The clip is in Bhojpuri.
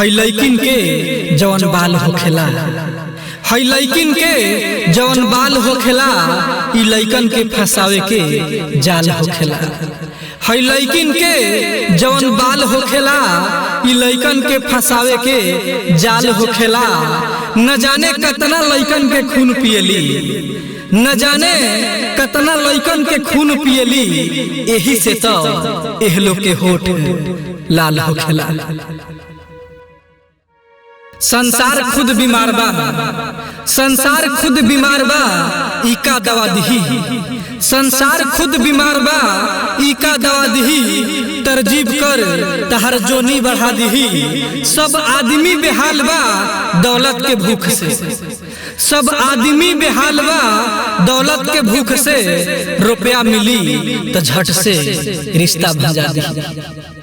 है लइकिन के जवन बाल होखेला, है लइकिन के जवन बाल होखेला, ई लइकन के फसावे के जाल होखेला। है लइकिन के जवन बाल होखेला, ई लइकन के फसावे के जाल होखेला। न जाने कतना लइकन के खून पियली, न जाने कतना लइकन के खून पियली, एही से तो एहलो के होठ लाल होखेला। संसार खुद बीमार बा, संसार खुद बीमार बा, इका दवा दिही। संसार खुद बीमार बा, इका दवा दिही। तरजीब कर तहर जोनी बढ़ा दिही। सब आदमी बेहाल बा दौलत के भूख से, सब आदमी बेहाल बा दौलत के भूख से। रुपया मिली तो झट से रिश्ता भजा दी।